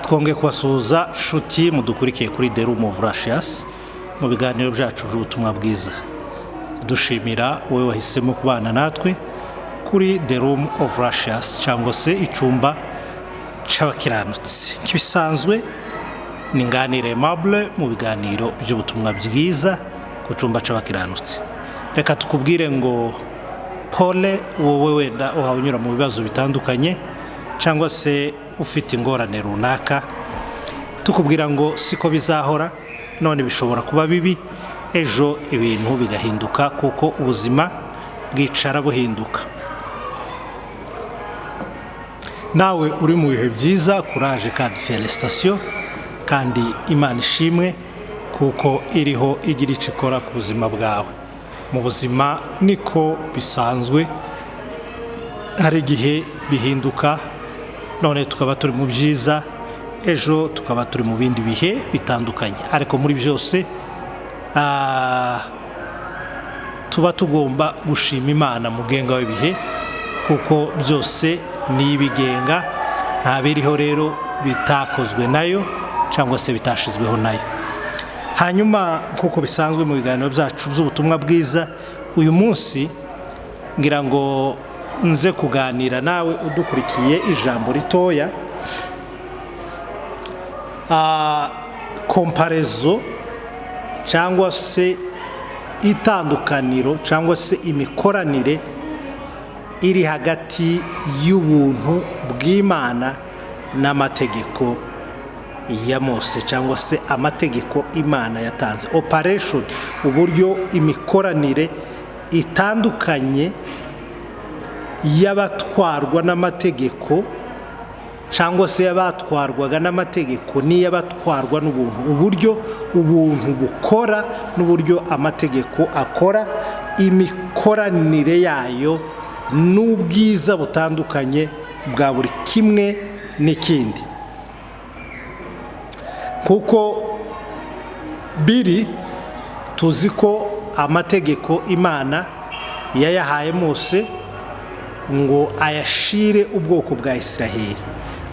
twongeye kubasuhuza nshuti mudukurikiye kuri The Room of Rushes mu biganiro byacu by'ubutumwa bwiza. Dushimira wowe wahisemo kubana natwe kuri The Room of Rushes cyangwa se icumba cy'abakiranutsi. Kibisanzwe ni nganire mable mu biganiro by'ubutumwa bwiza ku cumba cy'abakiranutsi. Reka tukubwire ngo pole wowe wenda uhanyura mu bibazo bitandukanye cyangwa se ufite ingorane runaka, tukubwira ngo siko bizahora, none bishobora kuba bibi, ejo ibintu bigahinduka kuko ubuzima bwicara buhinduka. Nawe uri mu bihe byiza, courage kandi felicitation, kandi Imana ishimwe kuko iriho igira icikora ku buzima bwawe. Mu buzima niko bisanzwe, hari igihe bihinduka, none tukaba turi mu byiza, ejo tukaba turi mu bindi bihe bitandukanye. Ariko muri byose tuba tugomba gushima Imana mugenga w'ibihe, kuko byose ni ibigenga, nta biriho rero bitakozwe nayo cyangwa se bitashizweho nayo. Hanyuma kuko bisanzwe mu biganiro byacu by'ubutumwa bwiza, uyu munsi ngira ngo nze kuganira nawe udukurikiye ijambo ritoya, komparezo cyangwa se itandukaniro cyangwa se imikoranire iri hagati y'ubuntu bw'Imana n'amategeko ya Mose cyangwa se amategeko Imana yatanze. Operation, uburyo imikoranire itandukanye y'abatwarwa n'amategeko cyangwa se y'abatwarwaga n'amategeko n'iy'abatwarwa n'ubuntu, uburyo ubuntu bukora n'uburyo amategeko akora, imikoranire yayo n'ubwiza butandukanye bwa buri kimwe n'ikindi. Kuko biri tuzi ko amategeko Imana yayahaye Mose ngo ayashire ubwoko bwa Israel,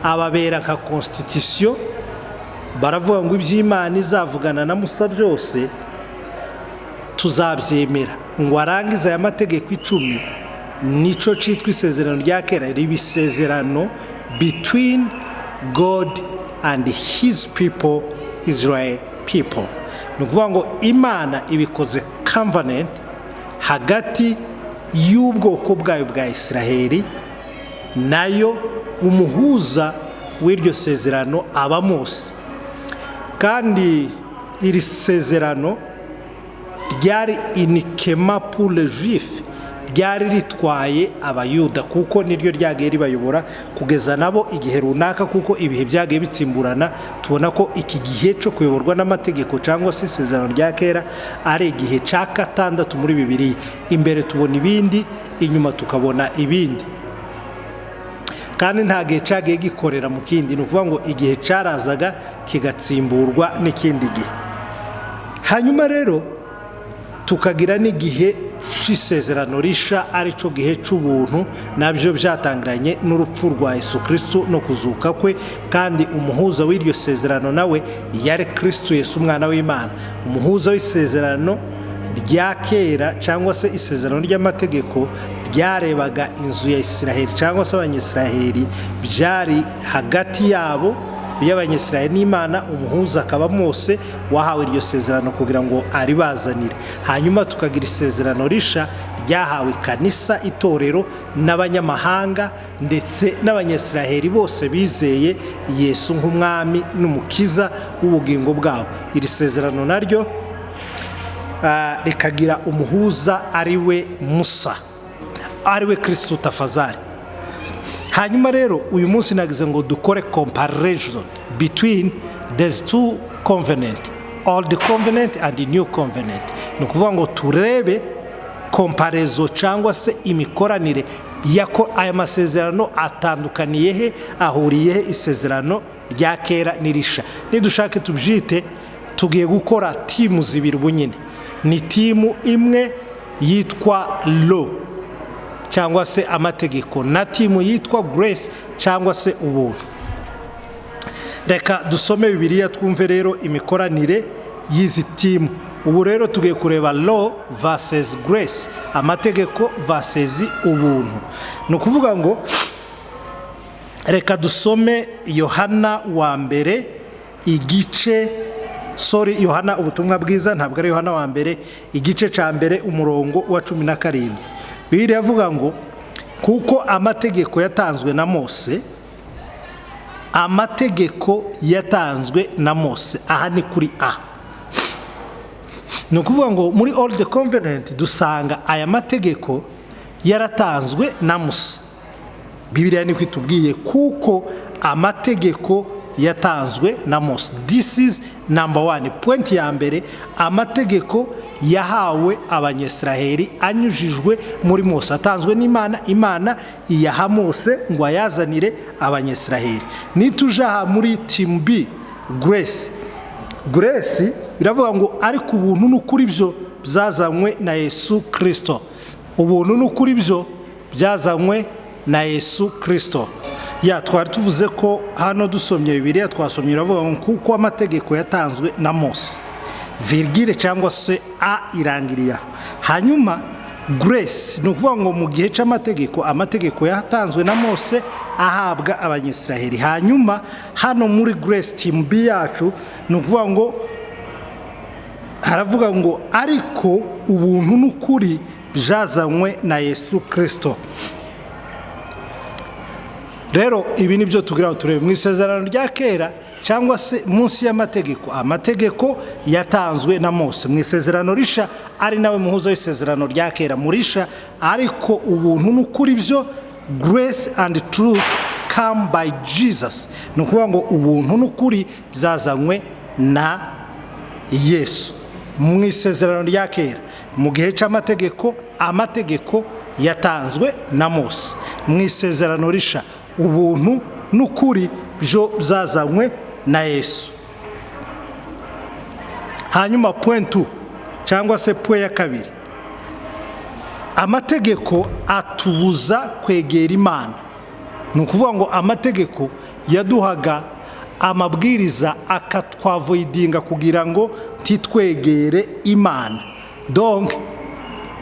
ababera nka constitution. Baravuga ngo iby'Imana izavugana na Musa byose tuzabyemera, ngo arangize aya mategeko 10, nico citwa isezerano rya kera, riba isezerano between God and his people, Israel people. Ni ukuvuga ngo Imana ibikoze covenant hagati y'ubwoko bwayo bwa Israeli, nayo umuhuza w'iryo sezerano aba Mose. Kandi iri sezerano ryari inikema pour les juifs, ryari ritwaye abayuda, kuko niryo ryagiye ribayobora kugeza nabo igihe runaka, kuko ibihe byagiye bitsimburana. Tubona ko iki gihe cyo kuyoborwa n'amategeko cyangwa se isezerano rya kera ari igihe cya 6 muri Bibiliya. Imbere tubona ibindi, inyuma tukabona ibindi, kandi nta gihe cyagiye gikorera mu kindi. Ni ukuvuga ngo igihe cyarazaga kigatsimburwa n'ikindi gihe. Hanyuma rero tukagira n'igihe cy'isezerano risha, ari cyo gihe cy'ubuntu, nabyo byatangiranye n'urupfu rwa Yesu Kristo no kuzuka kwe. Kandi umuhuza w'iryo sezerano nawe yari Kristo Yesu, umwana w'Imana. Umuhuza w'isezerano rya kera cyangwa se isezerano ry'amategeko ryarebaga inzu ya Israeli cyangwa se abanyisiraheli, byari hagati yabo y'abanyisiraheli n'Imana. Umuhuza akaba Mose wahawe iryo sezerano kugira ngo aribazanire. Hanyuma tukagira isezerano risha ryahawe kanisa, itorero, n'abanyamahanga ndetse n'abanyisiraheli bose bizeye Yesu nk'umwami n'umukiza w'ubugingo bwabo. Iri sezerano naryo rikagira umuhuza ariwe Musa, ariwe Kristo tafazari. Hanyuma rero uyu munsi nagize ngo dukore comparison between these two covenant, old covenant and the new covenant. Ni ukuvuga ngo turebe comparaison cyangwa se imikoranire yako aya masezerano atandukaniye he, ahuriye he isezerano rya kera nirisha. Nidushake tubyite, tugiye gukora timu zibiri bunyine. Ni timu imwe yitwa law cyangwa se amategeko, na timu yitwa grace cyangwa se ubuntu. reka dusome Bibiliya twumve rero imikoranire y'izi timu. Ubu rero tugiye kureba law versus grace, amategeko versus ubuntu. Ni ukuvuga ngo reka dusome Yohana wa mbere Yohana ubutumwa bwiza, ntabwo ari Yohana wa mbere, igice cya mbere umurongo wa 17. Bibiliya yavuga ngo kuko amategeko yatanzwe na Mose, amategeko yatanzwe na Mose, aha ni kuri A. Ni ukuvuga ngo muri Old Covenant dusanga aya mategeko yaratanzwe na Musa. Bibiliya niko itubwiye kuko amategeko yatanzwe na Mose. This is number one. Point ya mbere, amategeko yahawe abanyesiraheli anyujijwe muri Mose, atanzwe n'Imana, Imana iyaha Mose ngo ayazanire abanyesiraheli. Nitujaha muri team B, grace biravuga ngo ariko ubuntu n'ukuri byo byazanywe na Yesu Kristo. Ubuntu n'ukuri byo byazanywe na Yesu Kristo. Twari tuvuze ko hano dusomye Bibiliya twasomye iravuga ngo kuko amategeko yatanzwe na Mose, virgule cyangwa se a irangiriya. Hanyuma grace ni ukuvuga ngo mu gihe cy'amategeko, amategeko yatanzwe na Mose ahabwa abanyesiraheli. Hanyuma hano muri grace team B yacu ni ukuvuga ngo haravuga ngo ariko ubuntu n'ukuri byazanywe na Yesu Kristo. Rero ibi nibyo tugira turebe mu isezerano rya kera cyangwa se munsi y'amategeko. Amategeko yatanzwe na Mose. Mu isezerano risha ari nawe muhuzo w'isezerano rya kera murisha, ariko ubuntu n'ukuri byo, grace and truth come by Jesus. Ni ukuvuga ngo ubuntu n'ukuri byazanywe na Yesu. Mu isezerano rya kera, mu gihe cy'amategeko, amategeko yatanzwe na Mose. Mu isezerano risha, ubuntu n'ukuri byo byazanywe na Yesu. Hanyuma point 2 cyangwa se point ya kabiri, amategeko atubuza kwegera Imana. Ni ukuvuga ngo amategeko yaduhaga amabwiriza akatwavoidinga kugira ngo ntitwegere Imana. Donc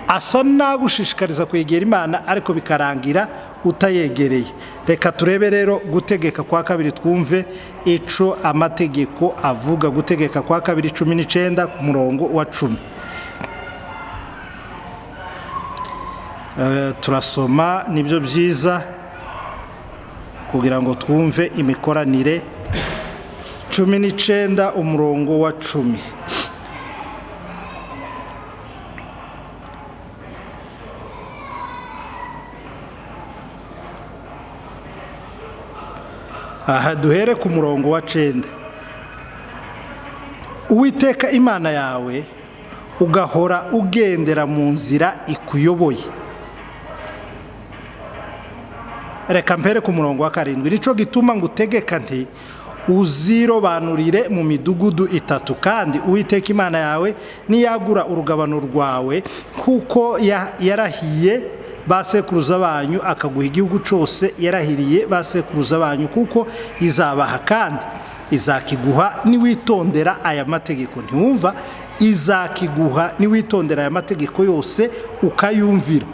asa nagushishikariza kwegera Imana ariko bikarangira utayegereye. Reka turebe rero gutegeka kwa kabiri twumve ico amategeko avuga. Gutegeka kwa kabiri 19 ku murongo wa 10. Turasoma nibyo byiza kugira ngo twumve imikoranire. 19 umurongo wa 10. Aha duhere ku murongo wa 9. Uwiteka Imana yawe ugahora ugendera mu nzira ikuyoboye. Reka mpere ku murongo wa 7. Nico gituma ngutegeka nti uzirobanurire mu midugudu 3, kandi Uwiteka Imana yawe niyagura urugabano rwawe kuko yarahiye basekuruza banyu, akaguha igihugu cyose yarahiriye basekuruza banyu kuko izabaha, kandi izakiguha niwitondera aya mategeko. Ntiwumva, izakiguha niwitondera aya mategeko yose ukayumvira,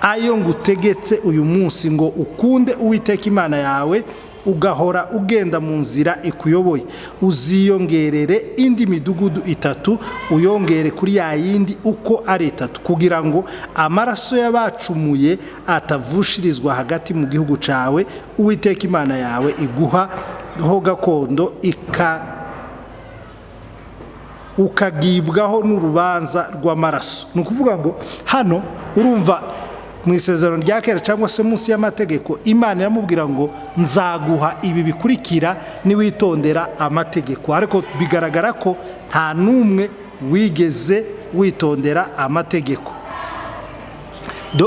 ayo ngutegetse uyu munsi, ngo ukunde Uwiteka Imana yawe ugahora ugenda mu nzira ikuyoboye. Uziyongerere indi midugudu 3, uyongere kuri ya yindi uko ari 3, kugira ngo amaraso y'abacumuye atavushirizwa hagati mu gihugu cawe Uwiteka Imana yawe iguha ho gakondo, ukagibwaho n'urubanza rw'amaraso. Ni ukuvuga ngo hano urumva mu isezerano rya kera cyangwa se munsi y'amategeko, Imana iramubwira ngo nzaguha ibi bikurikira niwitondera amategeko. Ariko bigaragara ko nta numwe wigeze witondera amategeko.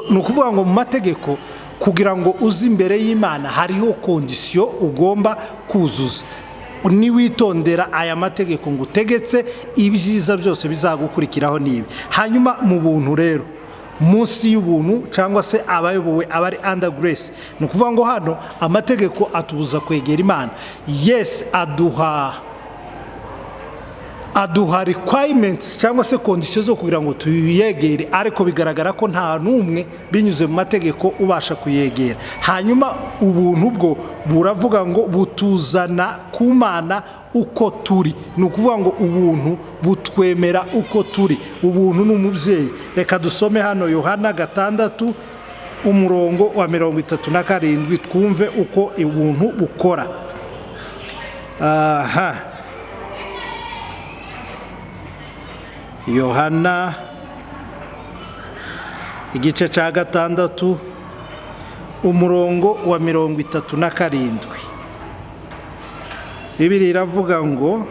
Ni ukuvuga ngo mu mategeko kugira ngo uzi imbere y'Imana hariho kondisiyo ugomba kuzuza. Niwitondera aya mategeko ngutegetse, ibyiza byose bizagukurikiraho nibi. Hanyuma mu buntu rero, munsi y'ubuntu cyangwa se abayobowe abari under grace. Ni ukuvuga ngo hano amategeko atubuza kwegera Imana. Yes, aduha requirements cyangwa se conditions zo kugira ngo tuyegere, ariko bigaragara ko nta numwe binyuze mu mategeko ubasha kuyegera. Hanyuma ubuntu bwo buravuga ngo butuzana ku Mana uko turi. Ni ukuvuga ngo ubuntu butwemera uko turi. Ubuntu n'umubyeyi. Reka dusome hano Yohana 6 umurongo wa 37 twumve uko ubuntu bukora. Yohana igice cya 6 umurongo wa 37. Bibiliya iravuga ngo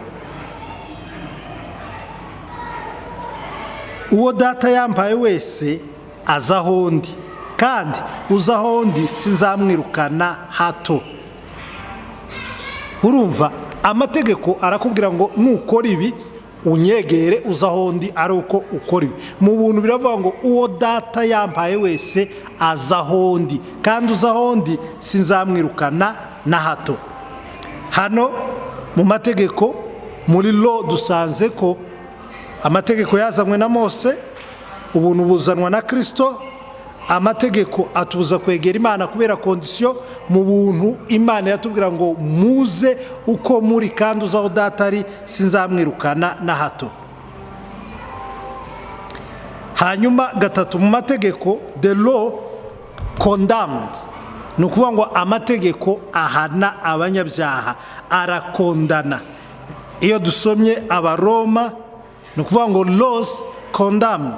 uwo data yampaye wese aza aho ndi, kandi uza aho ndi sinzamwirukana hato. Urumva amategeko arakubwira ngo nukora ibi unyegere uza aho ndi, ari uko ukora ibi. Mu buntu biravuga ngo uwo data yampaye wese aza aho ndi, kandi uza aho ndi sinzamwirukana na hato. Hano mu mategeko muri law dusanze ko amategeko yazanywe na Mose, ubuntu buzanwa na Kristo. Amategeko atubuza kwegera Imana kubera condition. Mu buntu Imana yatubwira ngo muze uko muri, kandi uza aho data ari sinzamwirukana na hato. Hanyuma 3 mu mategeko, the law condemned. Ni ukuvuga ngo amategeko ahana abanyabyaha, arakondana. Iyo dusomye Abaroma ni ukuvuga ngo laws condemn.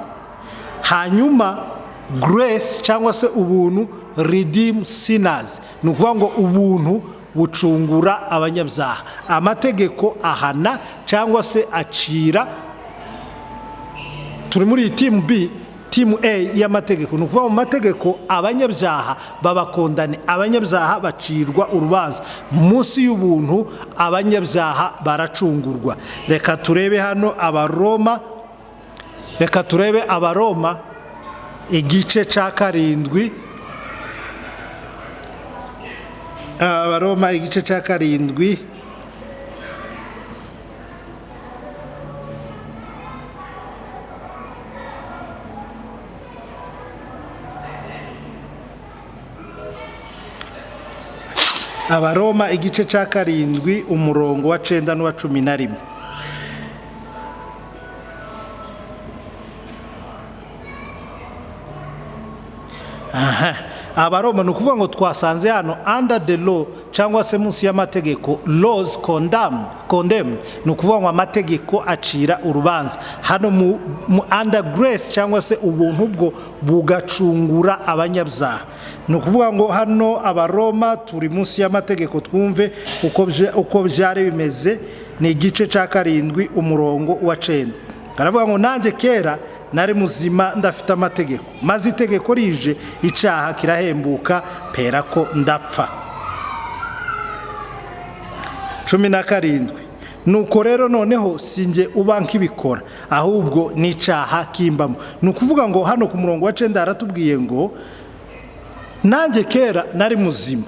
Hanyuma grace cyangwa se ubuntu redeem sinners. Ni ukuvuga ngo ubuntu bucungura abanyabyaha. Amategeko ahana cyangwa se acira. Turi muri team B, team A y'amategeko. Ni ukuvuga mu mategeko abanyabyaha babakondane, abanyabyaha bacirwa urubanza. Munsi y'ubuntu abanyabyaha baracungurwa. Reka turebe hano Abaroma igice cya 7. Abaroma igice cya 7 Abaroma igice cya 7 umurongo wa 9 n'uwa 11. Abaroma ni ukuvuga ngo twasanze hano under the law cyangwa se munsi y'amategeko, laws condemn. Ni ukuvuga ngo amategeko acira urubanza. Hano mu under grace cyangwa se ubuntu bwo bugacungura abanyabyaha. Ni ukuvuga ngo hano Abaroma turi munsi y'amategeko, twumve uko byari bimeze. Ni igice cya 7 umurongo wa 9. Aravuga ngo nanjye kera nari muzima ndafite amategeko, maze itegeko rije icyaha kirahembuka mpera ko ndapfa. 17. Nuko rero noneho sinjye uba nkibikora, ahubwo n'icyaha kimbamo. Ni ukuvuga ngo hano ku murongo wa 9 aratubwiye ngo nanjye kera nari muzima.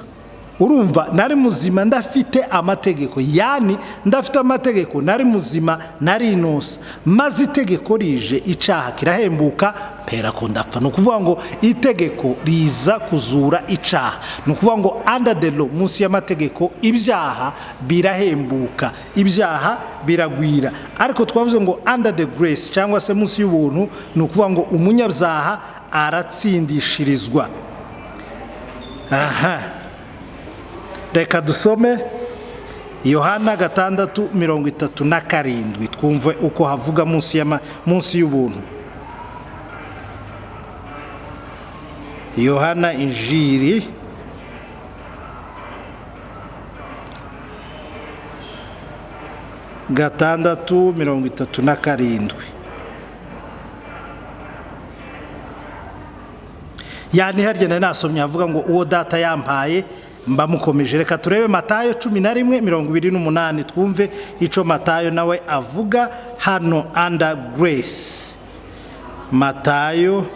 Urumva nari muzima ndafite amategeko, yani ndafite amategeko, nari muzima, nari inosa, maze itegeko rije icyaha kirahembuka mpera ko ndapfa. Ni ukuvuga ngo itegeko riza kuzura icyaha. Ni ukuvuga ngo under the law, munsi y'amategeko, ibyaha birahembuka, ibyaha biragwira. Ariko twavuze ngo under the grace cyangwa se munsi y'ubuntu, ni ukuvuga ngo umunyabyaha aratsindishirizwa. Reka dusome Yohana 6:37 twumve uko havuga munsi y'ubuntu. Yohana injiri 6:37. Yani harya nasomye avuga ngo uwo data yampaye mbamukomeje. Reka turebe Matayo 11:28 twumve ico Matayo nawe avuga hano under grace. Matayo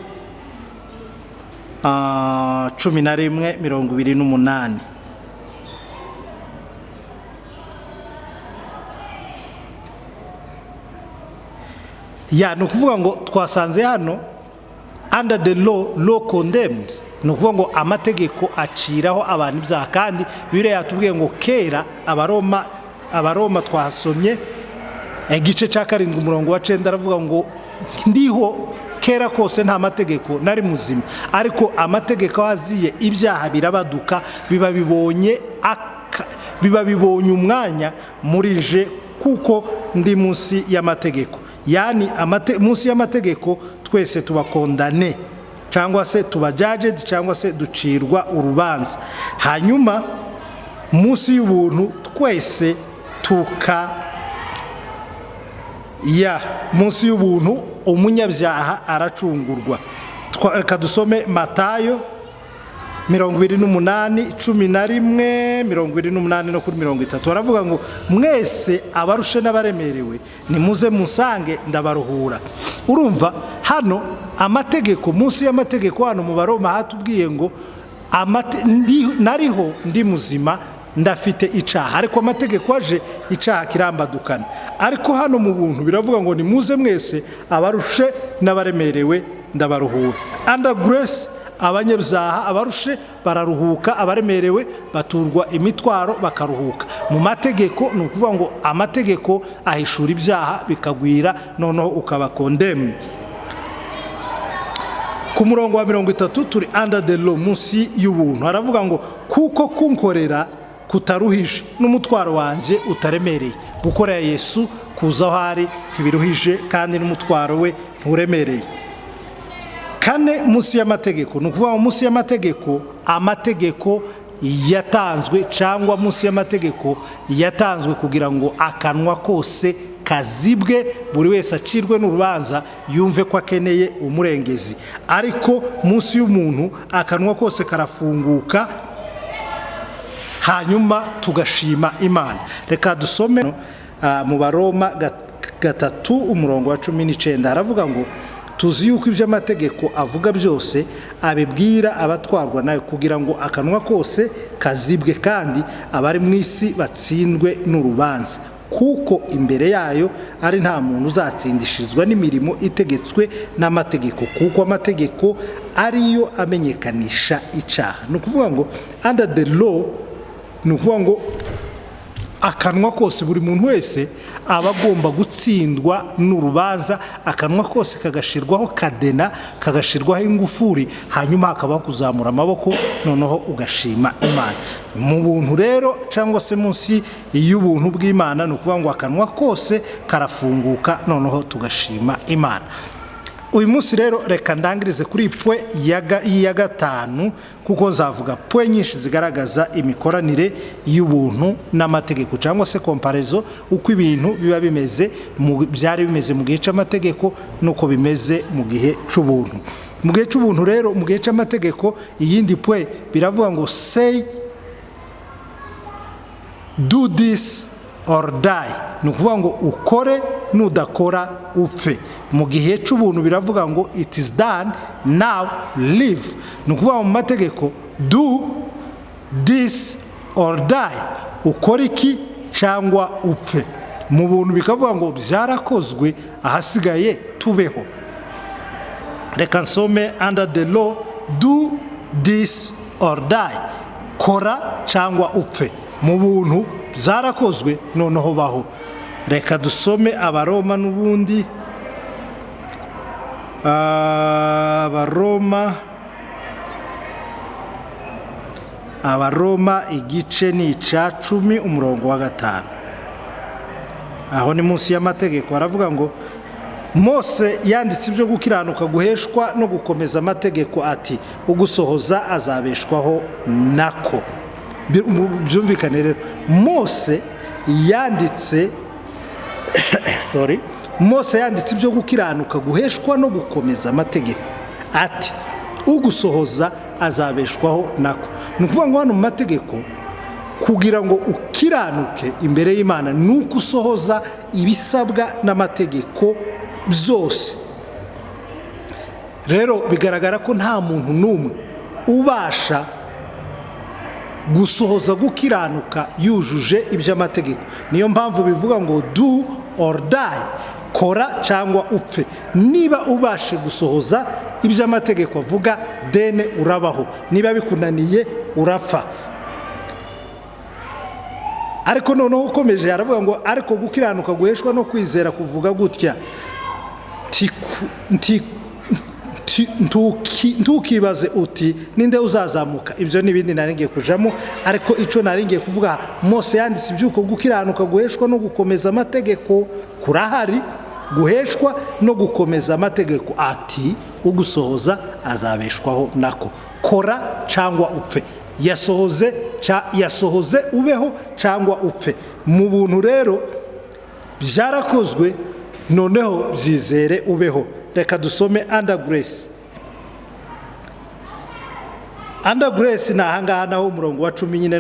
11:28. Ya, ni ukuvuga ngo twasanze hano under the law condemns, ni ukuvuga ngo amategeko aciraho abantu ibyaha, kandi Bibiliya yatubwiye ngo kera abaroma twasomye igice cya 7 umurongo wa 9 aravuga ngo ndiho kera kose nta mategeko nari muzima, ariko amategeko aziye ibyaha birabaduka biba bibonye umwanya muri je kuko ndi munsi y'amategeko. Yani munsi y'amategeko twese tubakondane cyangwa se tuba judged cyangwa se ducirwa urubanza, hanyuma munsi y'ubuntu twese munsi y'ubuntu umunyabyaha aracungurwa. Reka dusome Matayo 28:11-28 no kuri 30. Baravuga ngo mwese abarushe n'abaremerewe nimuze musange ndabaruhura. Urumva hano amategeko, munsi y'amategeko hano mu Baroma hatubwiye ngo nariho ndi muzima ndafite icaha, ariko amategeko aje icaha kirambadukana. Ariko hano mu buntu biravuga ngo nimuze mwese abarushe n'abaremerewe ndabaruhura. Under grace abanyabyaha abarushe bararuhuka, abaremerewe baturwa imitwaro bakaruhuka. Mu mategeko ni ukuvuga ngo amategeko ahishura ibyaha bikagwira, noneho ukaba condemned. Ku murongo wa 30 turi under the law, munsi y'ubuntu. Haravuga ngo kuko kunkorera kutaruhije n'umutwaro wanje utaremereye. Gukorera Yesu kuza aho ari ntibiruhije, kandi n'umutwaro we nturemereye. Kane, munsi y'amategeko, ni ukuvuga munsi y'amategeko amategeko yatanzwe, cyangwa munsi y'amategeko yatanzwe kugira ngo akanwa kose kazibwe, buri wese acirwe n'urubanza yumve ko akeneye umurengezi. Ariko munsi y'umuntu akanwa kose karafunguka, hanyuma tugashima Imana. Reka dusome mu Baroma 3 umurongo wa 19. Haravuga ngo tuzi yuko ibyo amategeko avuga byose abibwira abatwarwa nayo, kugira ngo akanwa kose kazibwe kandi abari mu isi batsindwe n'urubanza, kuko imbere yayo ari nta muntu uzatsindishirizwa n'imirimo itegetswe n'amategeko, kuko amategeko ariyo amenyekanisha icaha. Ni ukuvuga ngo under the law, ni ukuvuga ngo akanwa kose, buri muntu wese aba agomba gutsindwa n'urubanza, akanwa kose kagashirwaho kadena, kagashirwaho ingufuri, hanyuma hakabaho kuzamura amaboko, noneho ugashima Imana. Mu buntu rero cyangwa se munsi y'ubuntu bw'Imana, ni ukuvuga ngo akanwa kose karafunguka, noneho tugashima Imana. Uyu munsi rero reka ndangirize kuri pwe ya 5, kuko nzavuga pwe nyinshi zigaragaza imikoranire y'ubuntu n'amategeko, cyangwa se komparizo, uko ibintu biba bimeze byari bimeze mu gihe cy'amategeko nuko bimeze mu gihe cy'ubuntu. Mu gihe cy'ubuntu rero, mu gihe cy'amategeko, iyindi pwe biravuga ngo say do this or die, ni ukuvuga ngo ukore nudakora upfe. Mu gihe cy'ubuntu biravuga ngo it is done, now live. Ni ukuvuga mu mategeko do this or die, ukore iki cyangwa upfe. Mu buntu bikavuga ngo byarakozwe, ahasigaye tubeho. Reka nsome under the law, do this or die, kora cyangwa upfe. Mu buntu byarakozwe, noneho baho. Reka dusome Abaroma n'ubundi, Abaroma igice ni icya 10 umurongo wa 5. Aho ni munsi y'amategeko. Aravuga ngo Mose yanditse ibyo gukiranuka guheshwa no gukomeza amategeko ati ugusohoza azabeshwaho nako. Byumvikane rero, Mose yanditse ibyo gukiranuka guheshwa no gukomeza amategeko ati ugusohoza azabeshwaho nako. Ni ukuvuga ngo hano mu mategeko, kugira ngo ukiranuke imbere y'Imana nuko usohoza ibisabwa n'amategeko byose. Rero bigaragara ko nta muntu n'umwe ubasha gusohoza gukiranuka yujuje iby'amategeko. Niyo mpamvu bivuga ngo do or die, kora cyangwa upfe. Niba ubashe gusohoza iby'amategeko avuga, dene urabaho. Niba bikunaniye urapfa. Ariko noneho ukomeje aravuga ngo ariko gukiranuka guheshwa no kwizera kuvuga gutya, ntukibaze uti ninde uzazamuka. Ibyo n'ibindi naringiye kujamo, ariko icyo naringiye kuvuga, Mose yanditse ibyuko gukiranuka guheshwa no gukomeza amategeko kurahari, guheshwa no gukomeza amategeko, ati ugusohoza azabeshwaho nako. Kora cyangwa upfe, yasohoze ubeho cyangwa upfe. Mu buntu rero byarakozwe, noneho byizere ubeho. Reka dusome under grace. Under grace na ahangaha naho umurongo wa 10 nyine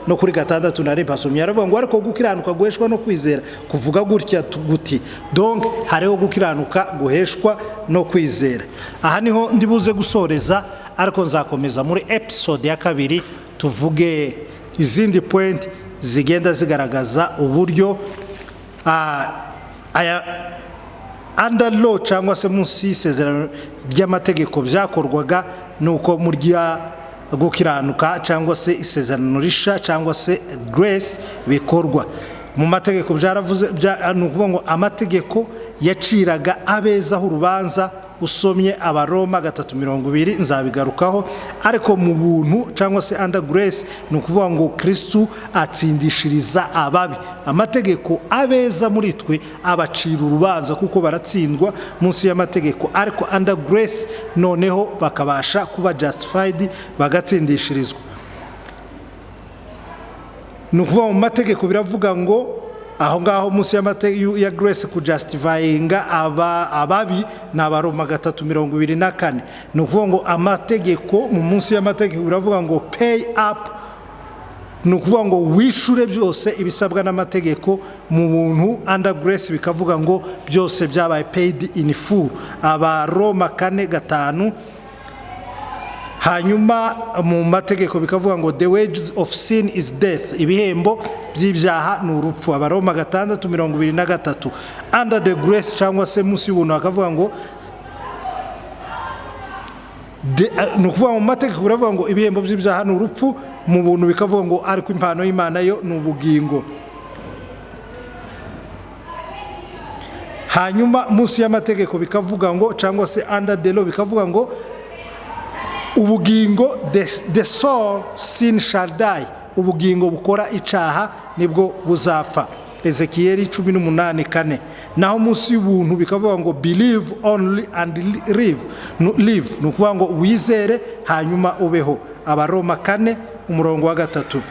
no kuri 6 nari mpasomye, aravuga ngo ariko gukiranuka guheshwa no kwizera kuvuga gutya guti. Donc hariho gukiranuka guheshwa no kwizera. Aha niho ndibuze gusoreza, ariko nzakomeza muri episode ya 2 tuvuge izindi point zigenda zigaragaza uburyo aya under law cyangwa se munsi y'isezerano ry'amategeko byakorwaga, nuko murya gukiranuka cyangwa se isezerano risha cyangwa se grace bikorwa. Mu mategeko byaravuze, nukuvuga ngo amategeko yaciraga abeza urubanza. Usomye Abaroma 3:20 nzabigarukaho. Ariko mu buntu cyangwa se under grace nukuvuga ngo Kristo atsindishiriza ababi. Amategeko abeza muri twe abacira urubanza kuko baratsindwa munsi y'amategeko, ariko under grace noneho bakabasha kuba justified, bagatsindishirizwa. Nukuvuga mu mategeko biravuga ngo aho ngaho munsi y'amategeko ya grace kujustifyinga ababi na Abaroma 3:24. Nukuvuga ngo amategeko mu munsi y'amategeko biravuga ngo pay up, nukuvuga ngo wishure byose ibisabwa n'amategeko. Mu buntu under grace bikavuga ngo byose byabaye paid in full. Abaroma 4:5. Hanyuma mu mategeko bikavuga ngo the wages of sin is death, ibihembo by'ibyaha ni urupfu. Abaroma 6:23. Under the grace cyangwa se munsi y'ubuntu bakavuga ngo nukuvuga mu mategeko biravuga ngo ibihembo by'ibyaha ni urupfu, mu buntu bikavuga ngo ariko impano y'Imana yo ni ubugingo. Hanyuma munsi y'amategeko bikavuga ngo cyangwa se under the law bikavuga ngo ubugingo, the soul sin shall die, ubugingo bukora icaha nibwo buzapfa. Ezekiel 18:4. Naho munsi y'ubuntu bikavuga ngo believe only and live, nukuvuga ngo wizere hanyuma ubeho. Abaroma 4:3.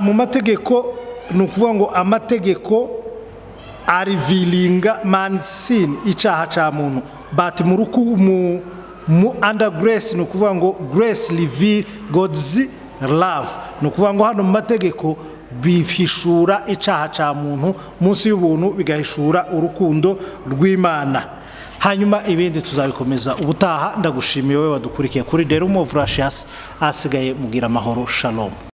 Mu mategeko nukuvuga ngo amategeko arivilinga man sin, icaha ca muntu, but mu under grace nukuvuga ngo grace reveal God's love. Nukuvuga ngo hano mu mategeko bifishura icaha ca muntu, munsi y'ubuntu bigahishura urukundo rw'Imana. Hanyuma ibindi tuzabikomeza ubutaha. Ndagushimiye wowe wadukurikiye kuri The Room of Righteous. Asigaye mugira amahoro. Shalom.